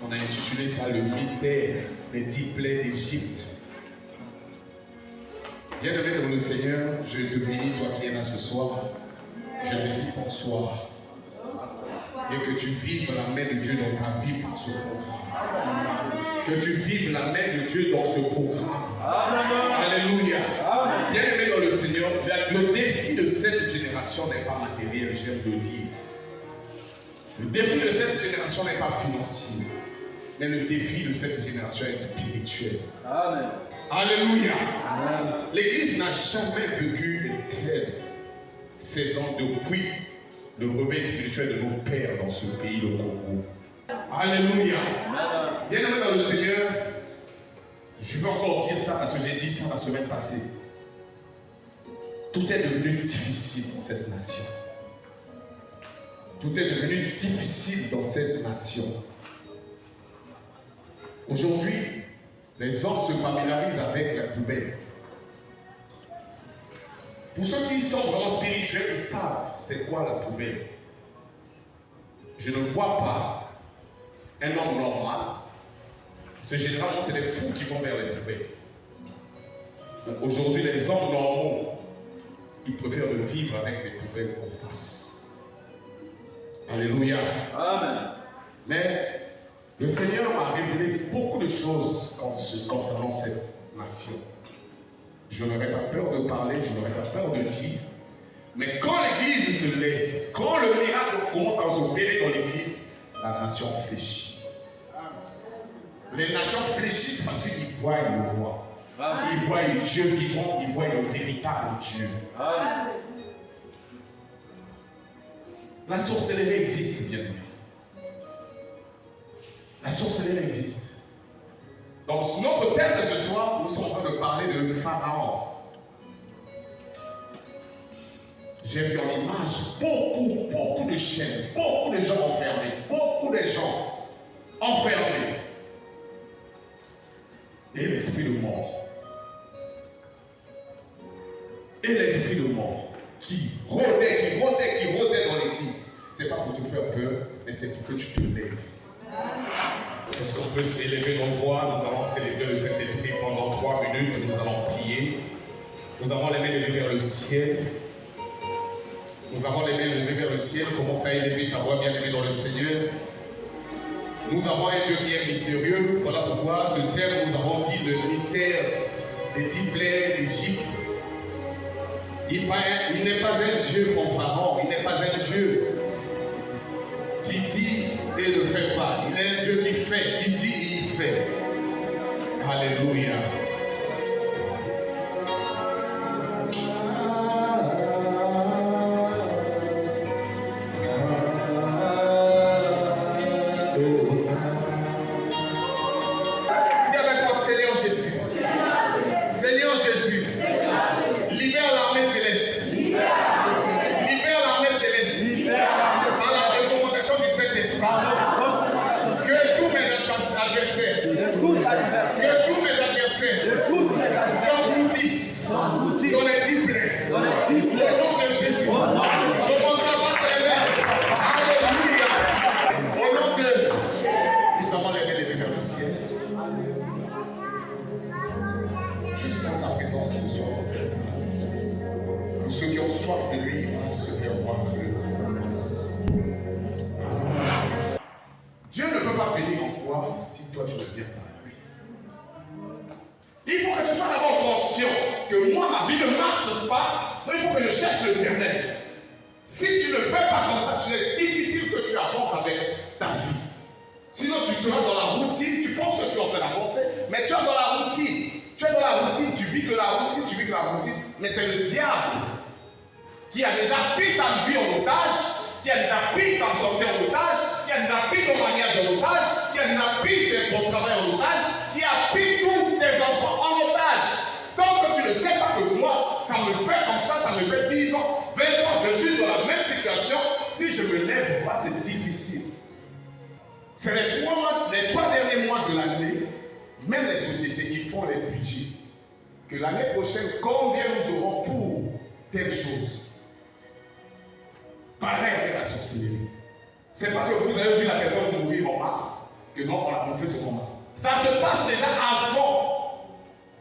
On a intitulé ça le mystère des 10 plaies d'Égypte. Bien-aimé dans le Seigneur, je te bénis, toi qui es là ce soir. Je te dis bonsoir. Et que tu vives la main de Dieu dans ta vie par ce programme. Que tu vives la main de Dieu dans ce programme. Amen. Alléluia. Bien-aimé dans le Seigneur, le défi de cette génération n'est pas matériel, j'aime le dire. Le défi de cette génération n'est pas financier. Mais le défi de cette génération est spirituel. Amen. Alléluia. L'Église n'a jamais vécu de telles saisons depuis le réveil spirituel de nos pères dans ce pays, le Congo. Alléluia. Bien-aimé dans le Seigneur, je veux encore dire ça parce que j'ai dit ça la semaine passée. Tout est devenu difficile dans cette nation. Tout est devenu difficile dans cette nation. Aujourd'hui, les hommes se familiarisent avec la poubelle. Pour ceux qui sont vraiment spirituels, ils savent c'est quoi la poubelle. Je ne vois pas un homme normal. Parce que généralement, c'est des fous qui vont vers les poubelles. Aujourd'hui, les hommes normaux, ils préfèrent vivre avec les poubelles en face. Alléluia. Amen. Mais le Seigneur m'a révélé beaucoup de choses concernant cette nation. Je n'aurais pas peur de parler, je n'aurais pas peur de dire. Mais quand l'Église se lève, quand le miracle commence à s'opérer dans l'Église, la nation fléchit. Les nations fléchissent parce qu'ils voient le roi. Ils voient Dieu vivant, ils voient le véritable Dieu. Amen. La sorcellerie existe, bien aimé. La sorcellerie existe. Donc, notre thème de ce soir, nous sommes en train de parler de Pharaon. J'ai vu en image beaucoup de chaînes, beaucoup de gens enfermés, beaucoup de gens enfermés. Et l'esprit de mort. Et l'esprit de mort qui rôdait dans l'église. Ce n'est pas pour te faire peur, mais c'est pour que tu te lèves. Est-ce qu'on peut s'élever nos voix? Nous allons célébrer le Saint-Esprit pendant 3 minutes. Nous allons prier. Nous avons les mains levées vers le ciel. Nous avons les mains levées vers le ciel. Commence à élever ta voix, bien aimée dans le Seigneur. Nous avons un Dieu qui est mystérieux. Voilà pourquoi ce thème, nous avons dit le mystère des 10 plaies d'Égypte. Il n'est pas un Dieu comme Pharaon. Il n'est pas un Dieu qui dit et ne fait pas. Il est un Dieu qui fait, qui dit et il fait. Alléluia. Dieu ne peut pas venir en toi si toi tu ne viens pas à lui. Il faut que tu sois d'abord conscient que moi, ma vie ne marche pas, donc il faut que je cherche l'Éternel. Si tu ne fais pas comme ça, c'est difficile que tu avances avec ta vie. Sinon, tu seras dans la routine, tu penses que tu es en train d'avancer, mais tu es dans la routine. Tu es dans la routine, tu vis que la routine, mais c'est le diable qui a déjà pris ta vie en otage, qui a déjà pris ta santé en otage, qui a déjà pris ton mariage en otage, qui a déjà pris ton travail en otage, qui a pris tous tes enfants en otage. Tant que tu ne sais pas que moi, ça me fait comme ça me fait 10 ans, 20 ans, je suis dans la même situation, si je me lève pas, c'est difficile. C'est les 3 derniers mois de l'année, même les sociétés qui font les budgets, que l'année prochaine, combien nous aurons pour telle chose. Pareil avec la sorcellerie. C'est pas que vous avez vu la personne mourir en mars, que non, on a fait ce combat. Ça se passe déjà avant.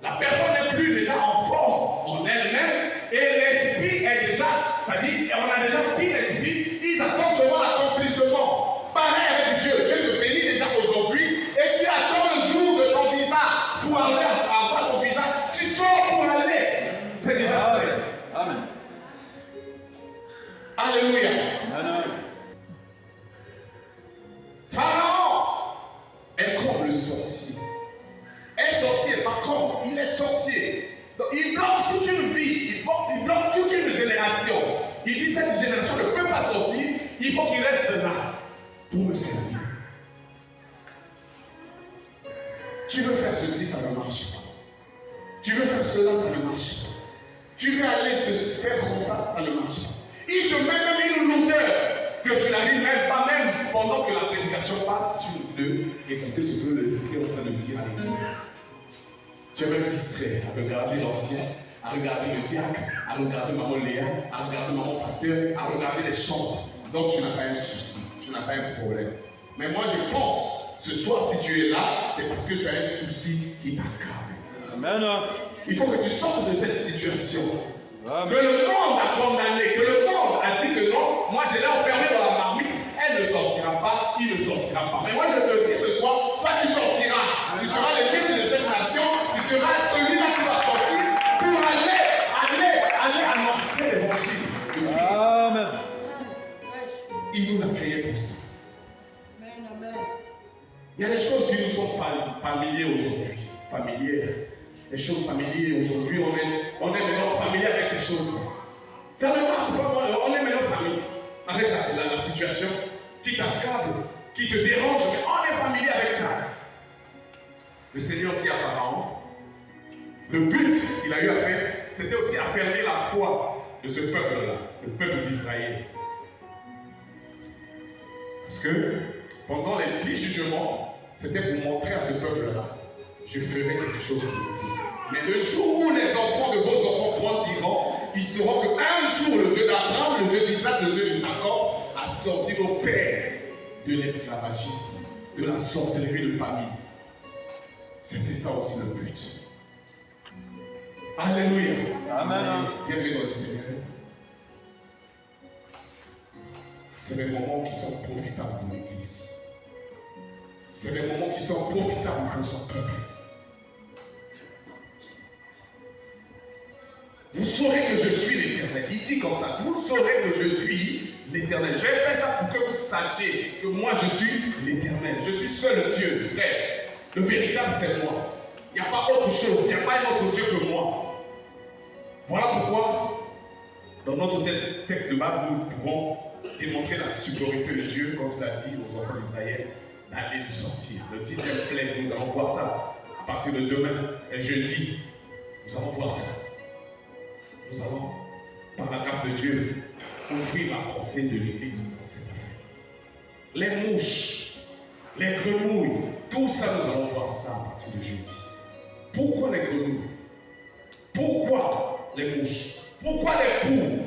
La personne n'est plus déjà en forme en elle-même et l'esprit est déjà, ça dit, on a déjà pris l'esprit, ils attendent seulement l'accomplissement. Pareil avec Dieu, Dieu te bénit déjà aujourd'hui et tu attends le jour de ton visa pour aller avoir ton visa. Tu sors pour aller. C'est déjà fait. Amen. Alléluia. Amen. Pharaon est comme le sorcier. Un sorcier n'est pas comme, il est sorcier. Donc il bloque toute une vie, il bloque toute une génération. Il dit cette génération ne peut pas sortir, il faut qu'il reste là pour me servir. Tu veux faire ceci, ça ne marche pas. Tu veux faire cela, ça ne marche pas. Tu veux aller se faire comme ça ne marche pas. Il te met même une lourdeur que tu n'arrives même pas, même pendant que la prédication passe, tu ne peux écouter ce que le Seigneur est en train de dire à l'église. Tu es même distrait à regarder l'ancien, à regarder le diacre, à regarder maman Léa, à regarder maman pasteur, à regarder les chants. Donc tu n'as pas un souci, tu n'as pas un problème. Mais moi je pense, ce soir si tu es là, c'est parce que tu as un souci qui t'accable. Amen. Il faut que tu sortes de cette situation. Amen. Que le monde a condamné, que le monde a dit que non, moi je l'ai enfermé dans la marmite, elle ne sortira pas, il ne sortira pas. Mais moi je te dis ce soir, toi tu sortiras. Tu seras le ministre de cette nation, tu seras celui-là qui va sortir pour aller annoncer l'évangile. Amen. Il nous a créés pour ça. Il y a des choses qui nous sont familières aujourd'hui. Familières. Les choses familières aujourd'hui, on est maintenant familier avec ces choses. Ça ne marche pas, on est maintenant familier avec la situation qui t'accable, qui te dérange, mais on est familier avec ça. Le Seigneur dit à Pharaon, le but qu'il a eu à faire, c'était aussi affermir la foi de ce peuple-là, le peuple d'Israël. Parce que pendant les 10 jugements, c'était pour montrer à ce peuple-là, je ferai quelque chose pour vous. Mais le jour où les enfants de vos enfants grandiront, ils sauront qu'un jour le Dieu d'Abraham, le Dieu d'Isaac, le Dieu de Jacob a sorti nos pères de l'esclavagisme, de la sorcellerie de famille. C'était ça aussi le but. Alléluia. Amen. Bienvenue dans le Seigneur. C'est des moments qui sont profitables pour l'Église. C'est des moments qui sont profitables pour son peuple. Vous saurez que je suis l'Éternel. Il dit comme ça. Vous saurez que je suis l'Éternel. J'ai fait ça pour que vous sachiez que moi je suis l'Éternel. Je suis seul Dieu, frère. Le véritable c'est moi. Il n'y a pas autre chose. Il n'y a pas un autre Dieu que moi. Voilà pourquoi, dans notre texte de base, nous pouvons démontrer la supériorité de Dieu quand il a dit aux enfants d'Israël d'aller nous sortir. Le 10e plaie, nous allons voir ça à partir de demain et jeudi. Nous allons voir ça. Nous allons, par la grâce de Dieu, ouvrir la pensée de l'Église dans cette affaire. Les mouches, les grenouilles, tout ça, nous allons voir ça à partir de jeudi. Pourquoi les grenouilles? Pourquoi les mouches? Pourquoi les poux?